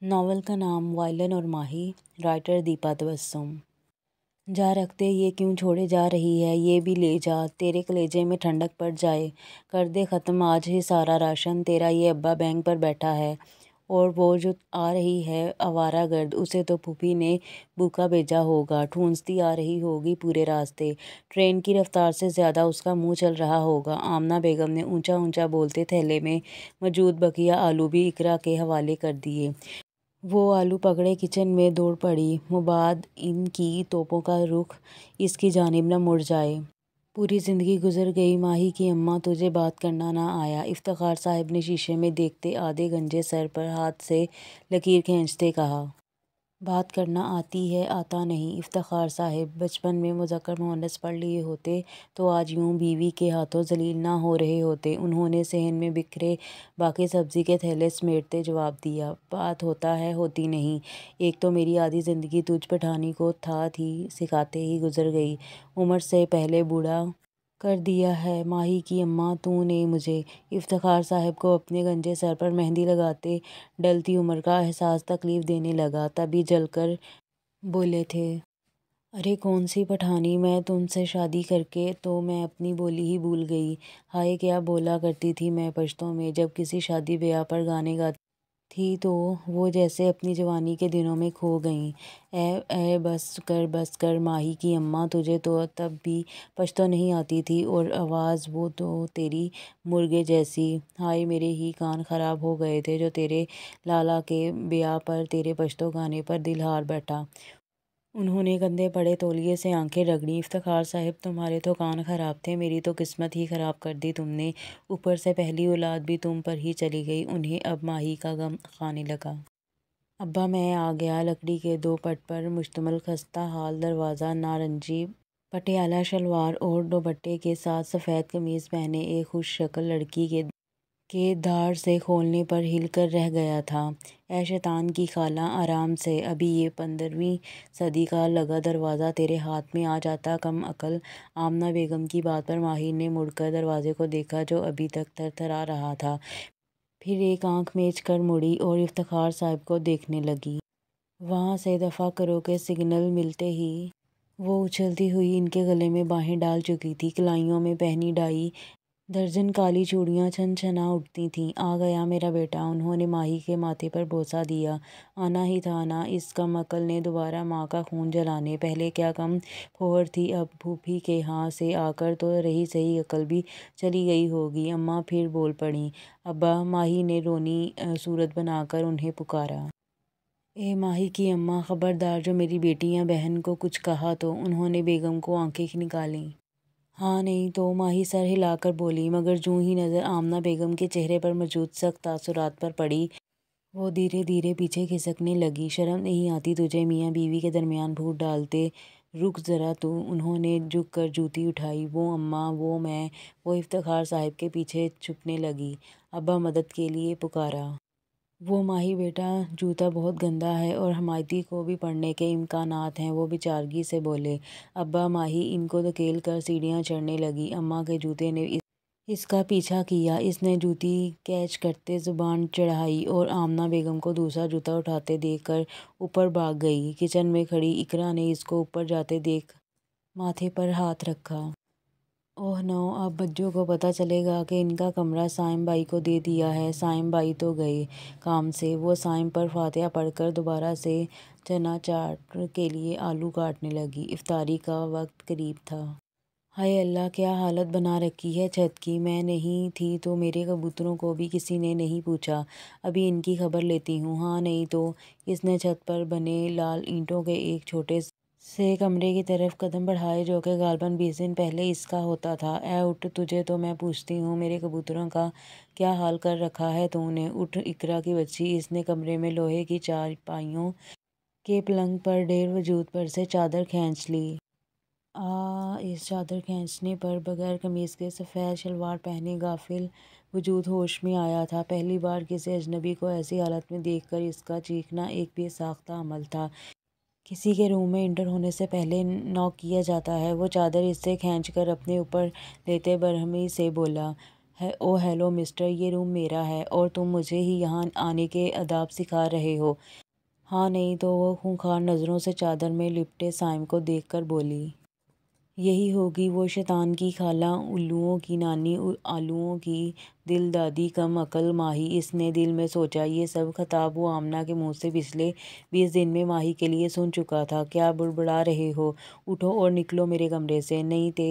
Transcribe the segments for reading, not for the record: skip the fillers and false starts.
Novel کا نام violin اور ماہی، رائٹر دیپا تبسم۔ جا رکھتے یہ کیوں چھوڑے جا رہی ہے، یہ بھی لے جا، تیرے کلیجے میں ٹھنڈک پڑ جائے، کر دے ختم آج ہی سارا راشن، تیرا یہ ابا بینک پر بیٹھا ہے، اور وہ جو آ رہی ہے آوارہ گرد، اسے تو پھوپھی نے بھوکا بھیجا ہوگا، ٹھونستی آ رہی ہوگی پورے راستے، ٹرین کی رفتار سے زیادہ اس کا منہ چل رہا ہوگا۔ آمنہ بیگم نے اونچا اونچا بولتے تھیلے میں موجود بقیہ آلو بھی اقرا کے حوالے کر دیے۔ وہ آلو پکڑے کچن میں دوڑ پڑی، مباد ان کی توپوں کا رخ اس کی جانب نہ مڑ جائے۔ پوری زندگی گزر گئی ماہی کی اماں، تجھے بات کرنا نہ آیا، افتخار صاحب نے شیشے میں دیکھتے آدھے گنجے سر پر ہاتھ سے لکیر کھینچتے کہا۔ بات کرنا آتی ہے، آتا نہیں افتخار صاحب، بچپن میں مذکر مؤنث پڑھ لیے ہوتے تو آج یوں بیوی کے ہاتھوں ذلیل نہ ہو رہے ہوتے۔ انہوں نے صحن میں بکھرے باقی سبزی کے تھیلے سمیٹتے جواب دیا، بات ہوتا ہے، ہوتی نہیں، ایک تو میری آدھی زندگی تجھ پٹھانی کو تھات ہی سکھاتے ہی گزر گئی، عمر سے پہلے بوڑھا کر دیا ہے ماہی کی اماں تو نے مجھے۔ افتخار صاحب کو اپنے گنجے سر پر مہندی لگاتے ڈلتی عمر کا احساس تکلیف دینے لگا، تبھی جل کر بولے تھے، ارے کون سی پٹھانی، میں تم سے شادی کر کے تو میں اپنی بولی ہی بھول گئی، ہائے کیا بولا کرتی تھی میں پشتو میں، جب کسی شادی بیاہ پر گانے گاتی تھی تو وہ جیسے اپنی جوانی کے دنوں میں کھو گئیں۔ اے بس کر ماہی کی اماں، تجھے تو تب بھی پشتو نہیں آتی تھی، اور آواز وہ تو تیری مرغے جیسی، ہائے میرے ہی کان خراب ہو گئے تھے جو تیرے لالا کے بیاہ پر تیرے پشتو گانے پر دل ہار بیٹھا۔ انہوں نے کندھے پڑے تولیے سے آنکھیں رگڑیں، افتخار صاحب تمہارے تو کان خراب تھے، میری تو قسمت ہی خراب کر دی تم نے، اوپر سے پہلی اولاد بھی تم پر ہی چلی گئی۔ انہیں اب ماہی کا غم کھانے لگا۔ ابا میں آ گیا، لکڑی کے دو پٹ پر مشتمل خستہ حال دروازہ نارنجی پٹیالہ شلوار اور دوپٹے کے ساتھ سفید قمیض پہنے ایک خوش شکل لڑکی کے دھاڑ سے کھولنے پر ہل کر رہ گیا تھا۔ اے شیطان کی خالہ، آرام سے، ابھی یہ 15ویں صدی کا لگا دروازہ تیرے ہاتھ میں آ جاتا کم عقل۔ آمنہ بیگم کی بات پر ماہر نے مڑ کر دروازے کو دیکھا جو ابھی تک تھر تھرا رہا تھا، پھر ایک آنکھ میچ کر مڑی اور افتخار صاحب کو دیکھنے لگی۔ وہاں سے دفعہ کرو کے سگنل ملتے ہی وہ اچھلتی ہوئی ان کے گلے میں باہیں ڈال چکی تھی، کلائیوں میں پہنی ڈھائی درجن کالی چوڑیاں چھن چھنا اٹھتی تھیں۔ آ گیا میرا بیٹا، انہوں نے ماہی کے ماتھے پر بوسہ دیا۔ آنا ہی تھا نا، اس کم عقل نے دوبارہ ماں کا خون جلانے، پہلے کیا کم پھوہر تھی، اب پھوپھی کے ہاں سے آ کر تو رہی سہی عقل بھی چلی گئی ہوگی۔ اماں پھر بول پڑیں، ابا، ماہی نے رونی صورت بنا کر انہیں پکارا۔ اے ماہی کی اماں، خبردار جو میری بیٹی یا بہن کو کچھ کہا تو۔ انہوں نے بیگم کو آنکھیں نکالیں۔ ہاں نہیں تو، ماہی سر ہلا کر بولی، مگر جوں ہی نظر آمنہ بیگم کے چہرے پر موجود سخت تاثرات پر پڑی، وہ دھیرے دھیرے پیچھے کھسکنے لگی۔ شرم نہیں آتی تجھے، میاں بیوی کے درمیان پھوٹ ڈالتے، رک ذرا تو۔ انہوں نے جھک کر جوتی اٹھائی۔ وہ اماں، وہ میں، وہ افتخار صاحب کے پیچھے چھپنے لگی۔ ابا مدد کے لیے پکارا۔ وہ ماہی بیٹا، جوتا بہت گندا ہے اور حمایتی کو بھی پڑنے کے امکانات ہیں، وہ بیچارگی سے بولے۔ ابا، ماہی ان کو دھکیل کر سیڑھیاں چڑھنے لگی۔ اماں کے جوتے نے اس کا پیچھا کیا، اس نے جوتی کیچ کرتے زبان چڑھائی اور آمنہ بیگم کو دوسرا جوتا اٹھاتے دیکھ کر اوپر بھاگ گئی۔ کچن میں کھڑی اقرا نے اس کو اوپر جاتے دیکھ ماتھے پر ہاتھ رکھا۔ اوہ نو، اب بجو کو پتہ چلے گا کہ ان کا کمرہ سائم بائی کو دے دیا ہے۔ سائم بائی تو گئے کام سے۔ وہ سائم پر فاتحہ پڑھ کر دوبارہ سے چنا چاٹ کے لیے آلو کاٹنے لگی۔ افطاری کا وقت قریب تھا۔ ہائے اللہ، کیا حالت بنا رکھی ہے چھت کی، میں نہیں تھی تو میرے کبوتروں کو بھی کسی نے نہیں پوچھا، ابھی ان کی خبر لیتی ہوں۔ ہاں نہیں تو، اس نے چھت پر بنے لال اینٹوں کے ایک چھوٹے سے کمرے کی طرف قدم بڑھائے جو کہ غالباً 20 دن پہلے اس کا ہوتا تھا۔ اے اٹھ، تجھے تو میں پوچھتی ہوں، میرے کبوتروں کا کیا حال کر رکھا ہے تو نے؟ اٹھ اقرا کی بچی، اس نے کمرے میں لوہے کی چارپائیوں کے پلنگ پر ڈھیر وجود پر سے چادر کھینچ لی۔ اس چادر کھینچنے پر بغیر قمیض کے سفید شلوار پہنے غافل وجود ہوش میں آیا تھا۔ پہلی بار کسی اجنبی کو ایسی حالت میں دیکھ کر اس کا چیخنا ایک بے ساختہ عمل تھا۔ کسی کے روم میں انٹر ہونے سے پہلے ناک کیا جاتا ہے۔ وہ چادر اس سے کھینچ کر اپنے اوپر لیتے برہمی سے بولا، او ہیلو مسٹر، یہ روم میرا ہے اور تم مجھے ہی یہاں آنے کے آداب سکھا رہے ہو؟ ہاں نہیں تو، وہ خونخوار نظروں سے چادر میں لپٹے صائم کو دیکھ کر بولی۔ یہی ہوگی وہ شیطان کی خالہ، الوؤں کی نانی، آلوؤں کی دل دادی کم عقل ماہی۔ اس نے دل میں سوچا، یہ سب خطاب وہ آمنہ کے منہ سے پچھلے 20 دن میں ماہی کے لیے سن چکا تھا۔ کیا بڑبڑا رہے ہو؟ اٹھو اور نکلو میرے کمرے سے، نہیں تے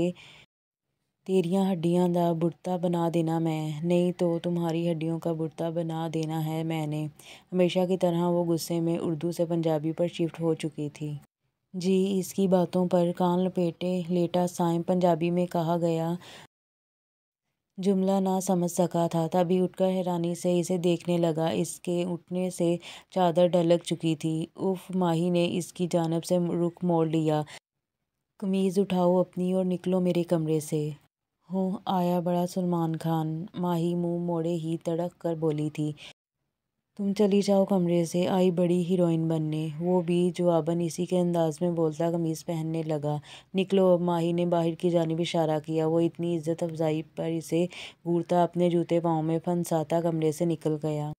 تیریاں ہڈیاں دا بڑتا بنا دینا میں۔ نہیں تو تمہاری ہڈیوں کا بڑتا بنا دینا ہے میں نے۔ ہمیشہ کی طرح وہ غصے میں اردو سے پنجابی پر شفٹ ہو چکی تھی۔ جی، اس کی باتوں پر کان لپیٹے لیٹا صائم پنجابی میں کہا گیا جملہ نہ سمجھ سکا تھا، تبھی اٹھ کر حیرانی سے اسے دیکھنے لگا۔ اس کے اٹھنے سے چادر ڈھلک چکی تھی۔ اف، ماہی نے اس کی جانب سے رخ موڑ لیا۔ قمیض اٹھاؤ اپنی اور نکلو میرے کمرے سے۔ ہوں، آیا بڑا سلمان خان، ماہی منہ موڑے ہی تڑک کر بولی تھی۔ تم چلی جاؤ کمرے سے، آئی بڑی ہیروئن بننے۔ وہ بھی جواباً اسی کے انداز میں بولتا قمیض پہننے لگا۔ نکلو اب، ماہی نے باہر کی جانب اشارہ کیا۔ وہ اتنی عزت افزائی پر اسے گھورتا اپنے جوتے پاؤں میں پھنساتا کمرے سے نکل گیا۔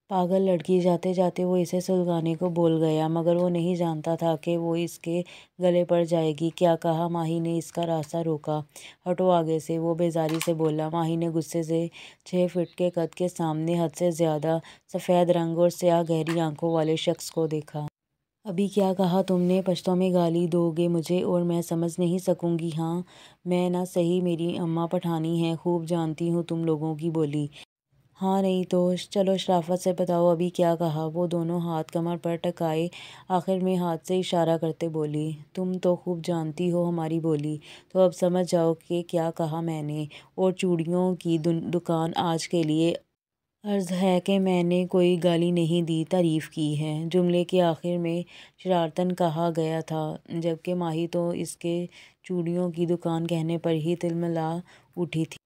پاگل لڑکی، جاتے جاتے وہ اسے سلگانے کو بول گیا، مگر وہ نہیں جانتا تھا کہ وہ اس کے گلے پڑ جائے گی۔ کیا کہا؟ ماہی نے اس کا راستہ روکا۔ ہٹو آگے سے، وہ بیزاری سے بولا۔ ماہی نے غصے سے 6 فٹ کے قد کے سامنے حد سے زیادہ سفید رنگ اور سیاہ گہری آنکھوں والے شخص کو دیکھا۔ ابھی کیا کہا تم نے؟ پشتو میں گالی دو گے مجھے اور میں سمجھ نہیں سکوں گی؟ ہاں میں نہ صحیح، میری اماں پٹھانی ہیں، خوب جانتی ہوں تم لوگوں کی بولی۔ ہاں نہیں تو، چلو شرافت سے بتاؤ ابھی کیا کہا؟ وہ دونوں ہاتھ کمر پر ٹکائے آخر میں ہاتھ سے اشارہ کرتے بولی۔ تم تو خوب جانتی ہو ہماری بولی، تو اب سمجھ جاؤ کہ کیا کہا میں نے۔ اور چوڑیوں کی دکان آج کے لیے عرض ہے کہ میں نے کوئی گالی نہیں دی، تعریف کی ہے۔ جملے کے آخر میں شرارتاً کہا گیا تھا، جبکہ ماہی تو اس کے چوڑیوں کی دکان کہنے پر ہی تلملا اٹھی تھی۔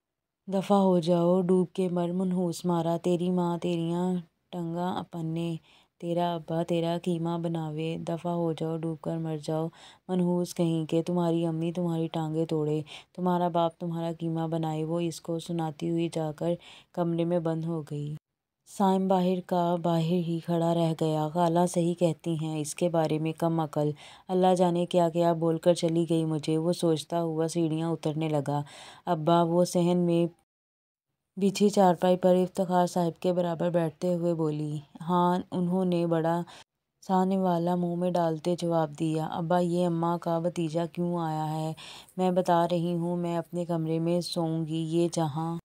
دفعہ ہو جاؤ، ڈوب کے مر منحوس مارا، تیری ماں تیریاں ٹنگاں اپنے، تیرا ابا تیرا کیما بناوے۔ دفعہ ہو جاؤ، ڈوب کر مر جاؤ منحوس کہیں کے، تمہاری امی تمہاری ٹانگیں توڑے، تمہارا باپ تمہارا کیما بنائے۔ وہ اس کو سناتی ہوئی جا کر کمرے میں بند ہو گئی۔ صائم باہر کا باہر ہی کھڑا رہ گیا۔ خالہ صحیح کہتی ہیں، اس کے بارے میں کم عقل، اللہ جانے کیا کیا بول کر چلی گئی مجھے، وہ سوچتا ہوا سیڑھیاں اترنے لگا۔ ابا، وہ صحن میں بچھی چارپائی پر افتخار صاحب کے برابر بیٹھتے ہوئے بولی۔ ہاں، انہوں نے بڑا سا نوالہ منہ میں ڈالتے جواب دیا۔ ابا، یہ اماں کا بھتیجا کیوں آیا ہے؟ میں بتا رہی ہوں، میں اپنے کمرے میں سوؤں گی، یہ جہاں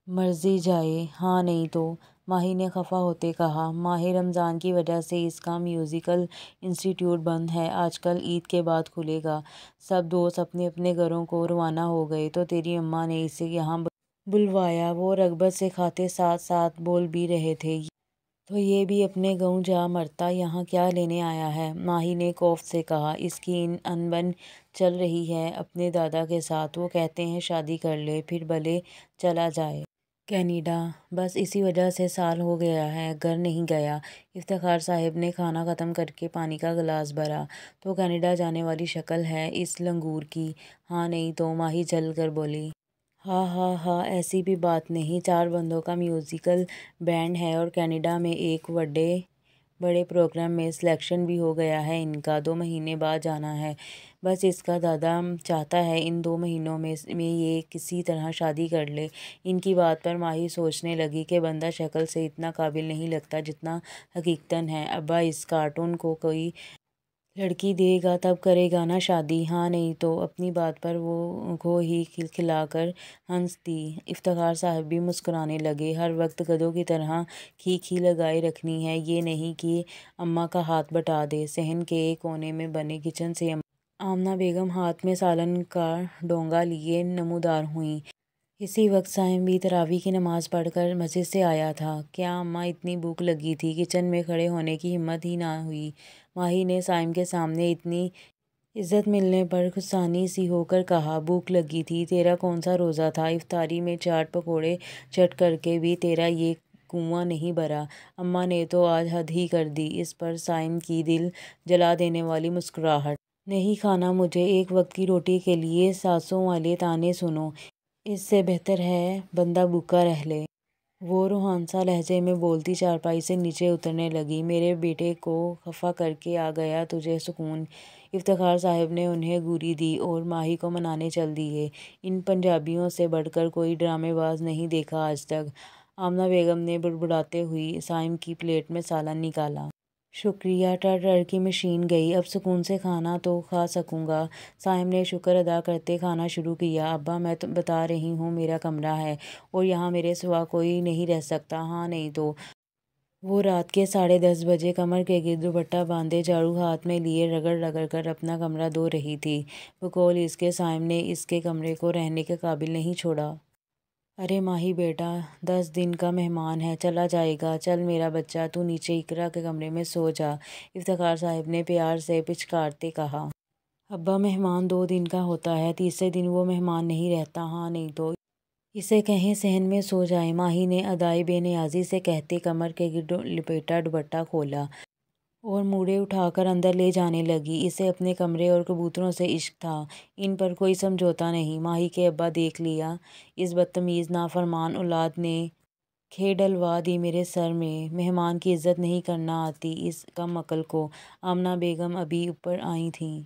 مرضی جائے۔ ہاں نہیں تو، ماہی نے خفا ہوتے کہا۔ ماہ رمضان کی وجہ سے اس کا میوزیکل انسٹی ٹیوٹ بند ہے، آج کل عید کے بعد کھلے گا۔ سب دوست اپنے اپنے گھروں کو روانہ ہو گئے تو تیری اماں نے اسے یہاں بلوایا۔ وہ رغبت سے کھاتے ساتھ ساتھ بول بھی رہے تھے۔ تو یہ بھی اپنے گاؤں جا مرتا، یہاں کیا لینے آیا ہے؟ ماہی نے کوفت سے کہا۔ اس کی انبن چل رہی ہے اپنے دادا کے ساتھ، وہ کہتے ہیں شادی کر لے، پھر بھلے چلا جائے کینیڈا۔ بس اسی وجہ سے سال ہو گیا ہے گھر نہیں گیا۔ افتخار صاحب نے کھانا ختم کر کے پانی کا گلاس بھرا۔ تو کینیڈا جانے والی شکل ہے اس لنگور کی۔ ہاں نہیں تو، ماہی جل کر بولی۔ ہاں ہاں ہاں، ایسی بھی بات نہیں، 4 بندوں کا میوزیکل بینڈ ہے اور کینیڈا میں ایک بڑے پروگرام میں سلیکشن بھی ہو گیا ہے ان کا، 2 مہینے بعد جانا ہے۔ بس اس کا دادا چاہتا ہے ان 2 مہینوں میں یہ کسی طرح شادی کر لے۔ ان کی بات پر ماہی سوچنے لگی کہ بندہ شکل سے اتنا قابل نہیں لگتا جتنا حقیقتاً ہے۔ ابا اس کارٹون کو کوئی لڑکی دے گا تب کرے گا نا شادی؟ ہاں نہیں تو، اپنی بات پر وہ کو ہی کھلکھلا کر ہنس دی۔ افتخار صاحب بھی مسکرانے لگے۔ ہر وقت گدھوں کی طرح کھی کھی لگائے رکھنی ہے، یہ نہیں کہ اماں کا ہاتھ بٹا دے۔ صحن کے ایک کونے میں بنے کچن سے آمنہ بیگم ہاتھ میں سالن کا ڈونگا لیے نمودار ہوئیں۔ اسی وقت صائم بھی تراویح کی نماز پڑھ کر مسجد سے آیا تھا۔ کیا اماں اتنی بھوک لگی تھی؟ کچن میں کھڑے ہونے کی ہمت ہی نہ ہوئی۔ ماہی نے صائم کے سامنے اتنی عزت ملنے پر غصانی سی ہو کر کہا، بھوک لگی تھی؟ تیرا کون سا روزہ تھا؟ افطاری میں چاٹ پکوڑے چٹ کر کے بھی تیرا یہ کنواں نہیں بھرا؟ اماں نے تو آج حد ہی کر دی۔ اس پر صائم کی دل جلا دینے والی مسکراہٹ۔ نہیں کھانا مجھے، ایک وقت کی روٹی کے لیے ساسوں والے طعنے سنو۔ اس سے بہتر ہے بندہ بھوکا رہ لے۔ وہ روحانسا لہجے میں بولتی چارپائی سے نیچے اترنے لگی۔ میرے بیٹے کو خفا کر کے آ گیا تجھے سکون؟ افتخار صاحب نے انہیں گوری دی اور ماہی کو منانے چل دیے۔ ان پنجابیوں سے بڑھ کر کوئی ڈرامے باز نہیں دیکھا آج تک۔ آمنہ بیگم نے بڑبڑاتے ہوئی صائم کی پلیٹ میں سالن نکالا۔ شکریہ، ٹر ٹر کی مشین گئی، اب سکون سے کھانا تو کھا سکوں گا۔ صائم نے شکر ادا کرتے کھانا شروع کیا۔ ابا میں بتا رہی ہوں میرا کمرہ ہے اور یہاں میرے سوا کوئی نہیں رہ سکتا۔ ہاں نہیں تو۔ وہ رات کے 10:30 بجے کمر کے گرد دوپٹہ باندھے جھاڑو ہاتھ میں لیے رگڑ رگڑ کر اپنا کمرہ دھو رہی تھی۔ بقول اس کے صائم نے اس کے کمرے کو رہنے کے قابل نہیں چھوڑا۔ ارے ماہی بیٹا 10 دن کا مہمان ہے، چلا جائے گا۔ چل میرا بچہ تو نیچے اقرا کے کمرے میں سو جا، افتخار صاحب نے پیار سے پچکارتے کہا۔ ابا مہمان 2 دن کا ہوتا ہے، تیسرے دن وہ مہمان نہیں رہتا۔ ہاں نہیں تو۔ اسے کہیں صحن میں سو جائے، ماہی نے ادائے بے نیازی سے کہتے کمر کے گرد لپیٹا دوپٹہ کھولا اور موڑے اٹھا کر اندر لے جانے لگی۔ اسے اپنے کمرے اور کبوتروں سے عشق تھا، ان پر کوئی سمجھوتا نہیں۔ ماہی کے ابا دیکھ لیا، اس بدتمیز نافرمان اولاد نے کھے ڈلوا دی میرے سر میں۔ مہمان کی عزت نہیں کرنا آتی اس کم عقل کو۔ آمنہ بیگم ابھی اوپر آئی تھیں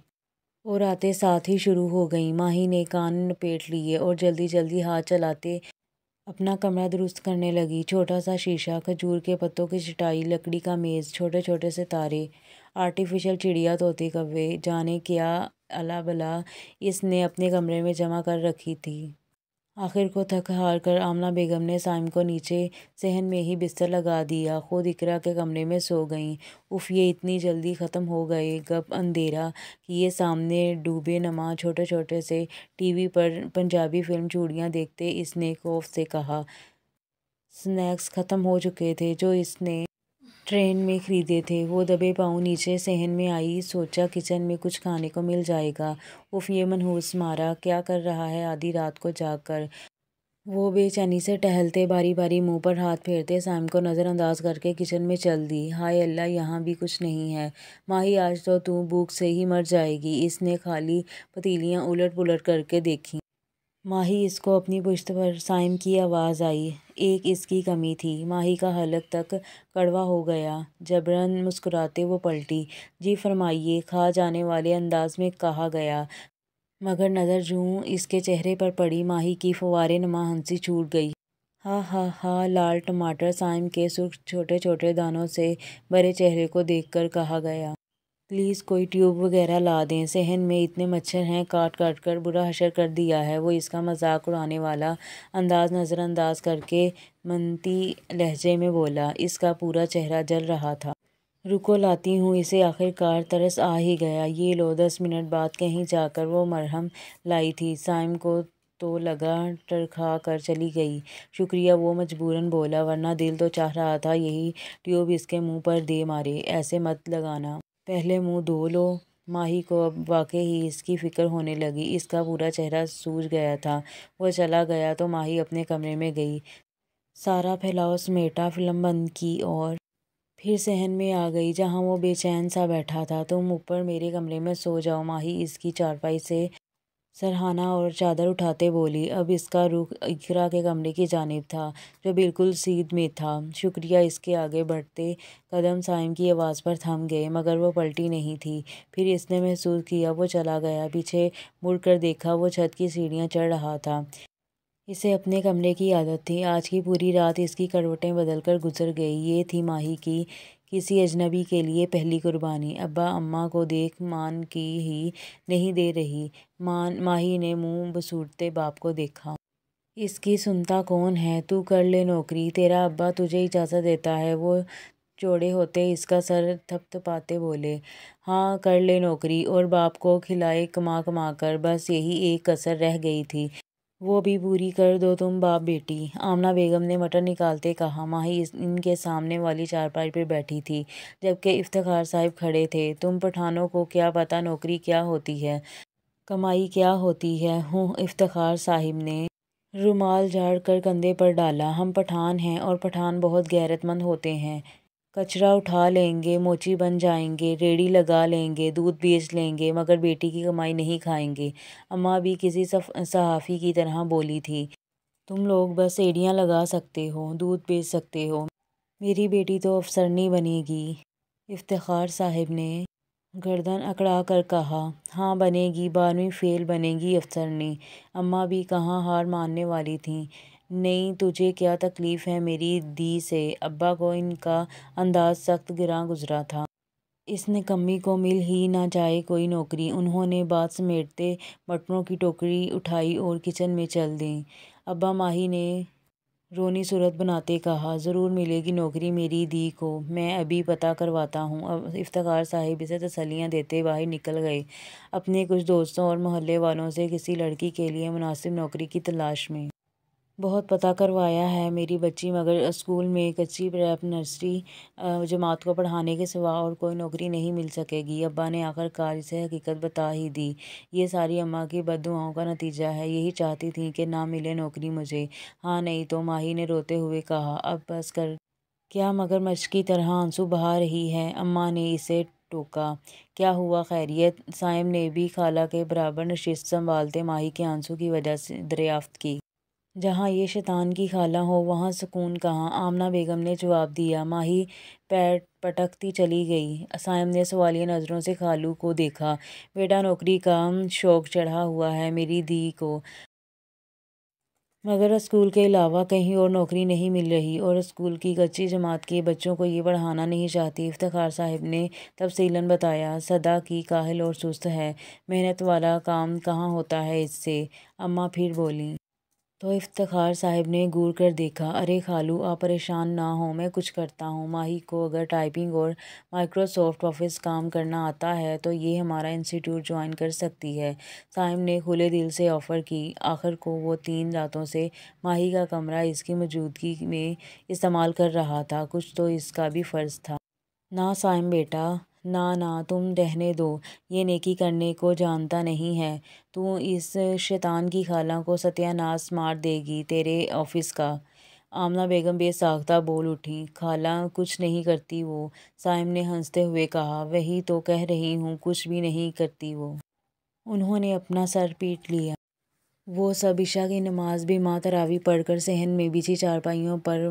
اور آتے ساتھ ہی شروع ہو گئیں۔ ماہی نے کان لپیٹ لیے اور جلدی جلدی ہاتھ چلاتے اپنا کمرہ درست کرنے لگی۔ چھوٹا سا شیشہ، کھجور کے پتوں کی چٹائی، لکڑی کا میز، چھوٹے چھوٹے ستارے، آرٹیفیشل چڑیا، طوطے کوے، جانے کیا الا بلا اس نے اپنے کمرے میں جمع کر رکھی تھی۔ آخر کو تھک ہار کر آمنہ بیگم نے صائم کو نیچے صحن میں ہی بستر لگا دیا، خود اقرا کے کمرے میں سو گئیں۔ اف یہ اتنی جلدی ختم ہو گئے گپ۔ اندھیرا کیے سامنے ڈوبے نما چھوٹے چھوٹے سے ٹی وی پر پنجابی فلم چوڑیاں دیکھتے اس نے خوف سے کہا۔ سنیکس ختم ہو چکے تھے جو اس نے ٹرین میں خریدے تھے۔ وہ دبے پاؤں نیچے صحن میں آئی، سوچا کچن میں کچھ کھانے کو مل جائے گا۔ اف یہ منحوس مارا کیا کر رہا ہے آدھی رات کو جاگ کر۔ وہ بے چینی سے ٹہلتے باری باری منہ پر ہاتھ پھیرتے صائم کو نظر انداز کر کے کچن میں چل دی۔ ہائے اللہ یہاں بھی کچھ نہیں ہے۔ ماہی آج تو بھوک سے ہی مر جائے گی۔ اس نے خالی پتیلیاں الٹ پلٹ کر کے دیکھیں۔ ماہی اس کو اپنی پشت پر۔ صائم کی آواز آئی، ایک اس کی کمی تھی۔ ماہی کا حلق تک کڑوا ہو گیا، جبراً مسکراتے وہ پلٹی۔ جی فرمائیے، کھا جانے والے انداز میں کہا گیا، مگر نظر جوں اس کے چہرے پر پڑی ماہی کی فوارے نما ہنسی چھوٹ گئی۔ ہا ہا ہا لال ٹماٹر صائم کے سرخ چھوٹے چھوٹے دانتوں سے بھرے چہرے کو دیکھ کر کہا گیا۔ پلیز کوئی ٹیوب وغیرہ لا دیں، صحن میں اتنے مچھر ہیں، کاٹ کاٹ کر برا حشر کر دیا ہے۔ وہ اس کا مذاق اڑانے والا انداز نظر انداز کر کے منطقی لہجے میں بولا۔ اس کا پورا چہرہ جل رہا تھا۔ رکو لاتی ہوں اسے۔ آخر کار ترس آ ہی گیا۔ یہ لو۔ 10 منٹ بعد کہیں جا کر وہ مرہم لائی تھی۔ صائم کو تو لگا ٹرکھا کر چلی گئی۔ شکریہ، وہ مجبوراً بولا، ورنہ دل تو چاہ رہا تھا یہی ٹیوب اس کے منہ پر دے مارے۔ ایسے مت لگانا، پہلے منہ دھو لو۔ ماہی کو اب واقعی اس کی فکر ہونے لگی۔ اس کا پورا چہرہ سوج گیا تھا۔ وہ چلا گیا تو ماہی اپنے کمرے میں گئی، سارا پھیلاؤ سمیٹا، فلم بند کی اور پھر صحن میں آ گئی جہاں وہ بے چین سا بیٹھا تھا۔ تم اوپر میرے کمرے میں سو جاؤ، ماہی اس کی چارپائی سے سرہانہ اور چادر اٹھاتے بولی۔ اب اس کا رخ اقرا کے کمرے کی جانب تھا جو بالکل سیدھ میں تھا۔ شکریہ، اس کے آگے بڑھتے قدم صائم کی آواز پر تھم گئے، مگر وہ پلٹی نہیں تھی۔ پھر اس نے محسوس کیا وہ چلا گیا۔ پیچھے مڑ کر دیکھا، وہ چھت کی سیڑھیاں چڑھ رہا تھا۔ اسے اپنے کمرے کی عادت تھی۔ آج کی پوری رات اس کی کروٹیں بدل کر گزر گئی۔ یہ تھی ماہی کی کسی اجنبی کے لیے پہلی قربانی۔ ابا اماں کو دیکھ مان کی ہی نہیں دے رہی۔ ماہی نے منہ بسوڑتے باپ کو دیکھا۔ اس کی سنتا کون ہے؟ تو کر لے نوکری، تیرا ابا تجھے اجازت دیتا ہے۔ وہ چوڑے ہوتے اس کا سر تھپ تھپاتے بولے۔ ہاں کر لے نوکری، اور باپ کو کھلائے کما کما کر۔ بس یہی ایک کسر رہ گئی تھی، وہ بھی پوری کر دو تم باپ بیٹی۔ آمنہ بیگم نے مٹر نکالتے کہا۔ ماہی ان کے سامنے والی چارپائی پر بیٹھی تھی جبکہ افتخار صاحب کھڑے تھے۔ تم پٹھانوں کو کیا پتہ نوکری کیا ہوتی ہے، کمائی کیا ہوتی ہے؟ ہوں، افتخار صاحب نے رومال جھاڑ کر کندھے پر ڈالا۔ ہم پٹھان ہیں اور پٹھان بہت غیرت مند ہوتے ہیں، کچرا اٹھا لیں گے، موچی بن جائیں گے، ریڑھی لگا لیں گے، دودھ بیچ لیں گے، مگر بیٹی کی کمائی نہیں کھائیں گے۔ اماں بھی کسی صحافی کی طرح بولی تھی، تم لوگ بس ایڑیاں لگا سکتے ہو، دودھ بیچ سکتے ہو، میری بیٹی تو افسرنی بنے گی۔ افتخار صاحب نے گردن اکڑا کر کہا، ہاں بنے گی، 12ویں فیل بنے گی افسرنی۔ اماں بھی کہاں ہار ماننے والی تھیں۔ نہیں، تجھے کیا تکلیف ہے میری دی سے؟ ابا کو ان کا انداز سخت گراں گزرا تھا۔ اس نکمی کو مل ہی نہ جائے کوئی نوکری۔ انہوں نے بات سمیٹتے بٹنوں کی ٹوکری اٹھائی اور کچن میں چل دیں۔ ابا، ماہی نے رونی صورت بناتے کہا، ضرور ملے گی نوکری میری دی کو، میں ابھی پتہ کرواتا ہوں۔ افتخار صاحب اسے تسلیاں دیتے باہر نکل گئے، اپنے کچھ دوستوں اور محلے والوں سے کسی لڑکی کے لیے مناسب نوکری کی تلاش میں۔ بہت پتہ کروایا ہے میری بچی، مگر اسکول میں کچی پریپ نرسری جماعت کو پڑھانے کے سوا اور کوئی نوکری نہیں مل سکے گی۔ ابا نے آخر کار اسے حقیقت بتا ہی دی۔ یہ ساری اماں کی بد دعاؤں کا نتیجہ ہے، یہی چاہتی تھیں کہ نہ ملے نوکری مجھے۔ ہاں نہیں تو، ماہی نے روتے ہوئے کہا، اب بس کر۔ کیا مگر مرچ کی طرح آنسو بہا رہی ہے؟ اماں نے اسے ٹوکا۔ کیا ہوا، خیریت؟ صائم نے بھی خالہ کے برابر نشست سنبھالتے ماہی کے آنسو کی وجہ دریافت کی۔ جہاں یہ شیطان کی خالہ ہو وہاں سکون کہاں، آمنہ بیگم نے جواب دیا۔ ماہی پیر پٹکتی چلی گئی۔ صائم نے سوالیہ نظروں سے خالو کو دیکھا۔ بیٹا، نوکری کا شوق چڑھا ہوا ہے میری دی کو، مگر اسکول کے علاوہ کہیں اور نوکری نہیں مل رہی، اور اسکول کی کچی جماعت کے بچوں کو یہ پڑھانا نہیں چاہتی۔ افتخار صاحب نے تفصیلاً بتایا، سدا کی کاہل اور سست ہے، محنت والا کام کہاں ہوتا ہے اس سے۔ اماں پھر بولیں تو افتخار صاحب نے گور کر دیکھا، ارے خالو، آپ پریشان نہ ہوں، میں کچھ کرتا ہوں۔ ماہی کو اگر ٹائپنگ اور مائیکروسافٹ آفس کام کرنا آتا ہے تو یہ ہمارا انسٹیٹیوٹ جوائن کر سکتی ہے۔ صائم نے کھلے دل سے آفر کی۔ آخر کو وہ 3 راتوں سے ماہی کا کمرہ اس کی موجودگی میں استعمال کر رہا تھا، کچھ تو اس کا بھی فرض تھا۔ نہ صائم بیٹا، نہ تم رہنے دو، یہ نیکی کرنے کو جانتا نہیں ہے۔ تو اس شیطان کی خالہ کو ستیہ ناش مار دے گی تیرے آفس کا۔ آمنہ بیگم بے ساختہ بول اٹھیں، خالہ کچھ نہیں کرتی وہ۔ صائم نے ہنستے ہوئے کہا، وہی تو کہہ رہی ہوں، کچھ بھی نہیں کرتی وہ۔ انہوں نے اپنا سر پیٹ لیا۔ وہ سب عشاء کی نماز بھی ماں تراویح پڑھ کر صحن میں بچھی چارپائیوں پر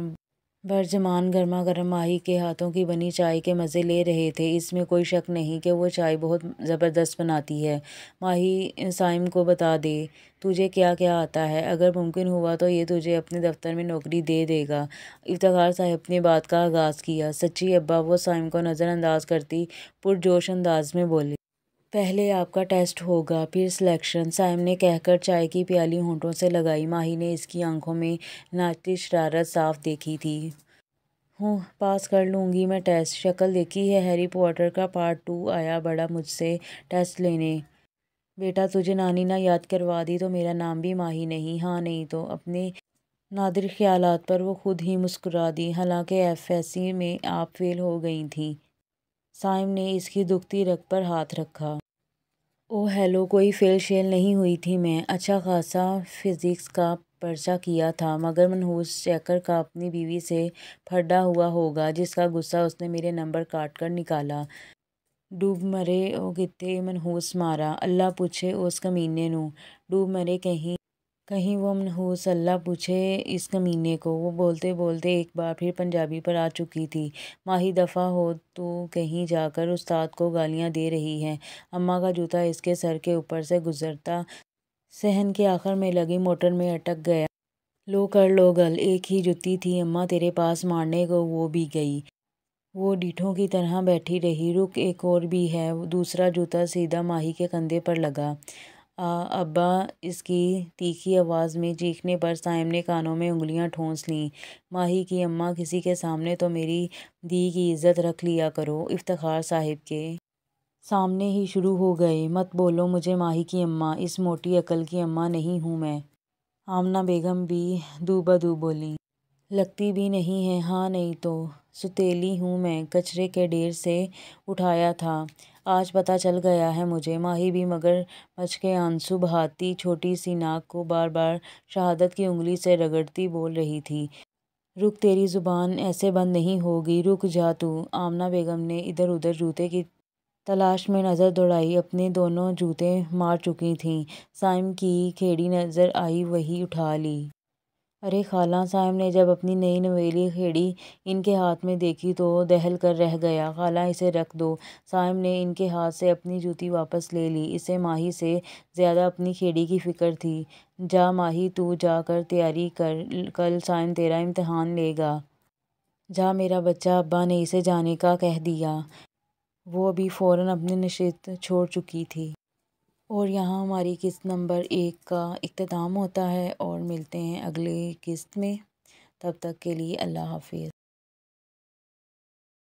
برجمان گرما گرم ماہی کے ہاتھوں کی بنی چائے کے مزے لے رہے تھے۔ اس میں کوئی شک نہیں کہ وہ چائے بہت زبردست بناتی ہے۔ ماہی صائم کو بتا دے، تجھے کیا کیا آتا ہے، اگر ممکن ہوا تو یہ تجھے اپنے دفتر میں نوکری دے دے گا۔ افتخار صاحب نے بات کا آغاز کیا۔ سچی ابا؟ وہ صائم کو نظر انداز کرتی پرجوش انداز میں بولی۔ پہلے آپ کا ٹیسٹ ہوگا، پھر سلیکشن، صائم نے کہہ کر چائے کی پیالی ہونٹوں سے لگائی۔ ماہی نے اس کی آنکھوں میں ناچتی شرارت صاف دیکھی تھی۔ ہوں، پاس کر لوں گی میں ٹیسٹ۔ شکل دیکھی ہے ہیری پوٹر کا پارٹ 2 آیا بڑا مجھ سے ٹیسٹ لینے۔ بیٹا، تجھے نانی نہ یاد کروا دی تو میرا نام بھی ماہی نہیں۔ ہاں نہیں تو۔ اپنے نادر خیالات پر وہ خود ہی مسکرا دی۔ حالانکہ ایف ایس سی میں آپ فیل ہو گئی تھیں۔ صائم نے اس کی دکھتی رگ پر ہاتھ رکھا۔ اوہ ہیلو، کوئی فیل شیل نہیں ہوئی تھی میں، اچھا خاصا فزکس کا پرچہ کیا تھا، مگر منحوس چیکر کا اپنی بیوی سے پھرڈا ہوا ہوگا، جس کا غصہ اس نے میرے نمبر کاٹ کر نکالا۔ ڈوب مرے او کتے منحوس مارا، اللہ پوچھے اس کمینے نوں۔ ڈوب مرے کہیں وہ منحوس اللہ پوچھے اس کمینے کو۔ وہ بولتے بولتے ایک بار پھر پنجابی پر آ چکی تھی۔ ماہی دفعہ ہو، تو کہیں جا کر استاد کو گالیاں دے رہی ہے۔ اماں کا جوتا اس کے سر کے اوپر سے گزرتا صحن کے آخر میں لگی موٹر میں اٹک گیا۔ لو کر لو گل، ایک ہی جوتی تھی اماں تیرے پاس مارنے کو، وہ بھی گئی۔ وہ ڈیٹھوں کی طرح بیٹھی رہی۔ رک، ایک اور بھی ہے۔ دوسرا جوتا سیدھا ماہی کے کندھے پر لگا۔ ابا، اس کی تیکھی آواز میں چیخنے پر صائم نے کانوں میں انگلیاں ٹھونس لیں۔ ماہی کی اماں، کسی کے سامنے تو میری دی کی عزت رکھ لیا کرو۔ افتخار صاحب کے سامنے ہی شروع ہو گئے، مت بولو مجھے ماہی کی اماں، اس موٹی عقل کی اماں نہیں ہوں میں۔ آمنہ بیگم بھی دو بدو بولیں، لگتی بھی نہیں ہے۔ ہاں نہیں تو، ستیلی ہوں میں، کچرے کے ڈھیر سے اٹھایا تھا، آج پتہ چل گیا ہے مجھے۔ ماہی بھی مگر مچ کے آنسو بہاتی چھوٹی سی ناک کو بار بار شہادت کی انگلی سے رگڑتی بول رہی تھی، رک، تیری زبان ایسے بند نہیں ہوگی، رک جا تو۔ آمنہ بیگم نے ادھر ادھر جوتے کی تلاش میں نظر دوڑائی، اپنے دونوں جوتے مار چکی تھیں۔ صائم کی کھیڑی نظر آئی، وہی اٹھا لی۔ ارے خالہ! صائم نے جب اپنی نئی نویلی کھیڑی ان کے ہاتھ میں دیکھی تو دہل کر رہ گیا۔ خالہ اسے رکھ دو۔ صائم نے ان کے ہاتھ سے اپنی جوتی واپس لے لی۔ اسے ماہی سے زیادہ اپنی کھیڑی کی فکر تھی۔ جا ماہی، تو جا کر تیاری کر، کل صائم تیرا امتحان لے گا۔ جا میرا بچہ، ابا نے اسے جانے کا کہہ دیا۔ وہ ابھی فوراً اپنی نشست چھوڑ چکی تھی۔ اور یہاں ہماری قسط نمبر 1 کا اختتام ہوتا ہے، اور ملتے ہیں اگلے قسط میں۔ تب تک کے لیے اللہ حافظ۔